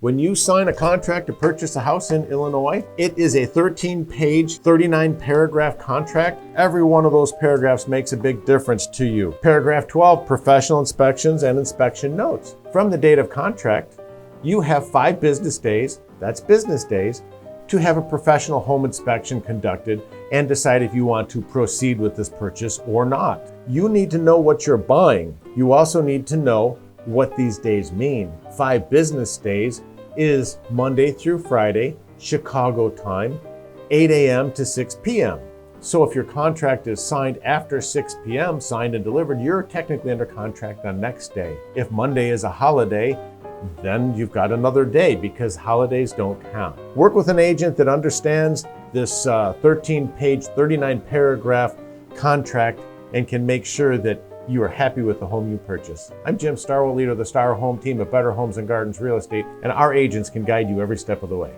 When you sign a contract to purchase a house in Illinois, it is a 13-page, 39-paragraph contract. Every one of those paragraphs makes a big difference to you. Paragraph 12, professional inspections and inspection notes. From the date of contract, you have 5 business days, that's business days, to have a professional home inspection conducted and decide if you want to proceed with this purchase or not. You need to know what you're buying. You also need to know what these days mean. 5 business days is Monday through Friday, Chicago time, 8 a.m. to 6 p.m. So if your contract is signed after 6 p.m., signed and delivered, you're technically under contract on next day. If Monday is a holiday, then you've got another day because holidays don't count. Work with an agent that understands this 13-page, 39-paragraph contract and can make sure that you are happy with the home you purchase. I'm Jim Starwell, leader of the Star Home team of Better Homes and Gardens Real Estate, and our agents can guide you every step of the way.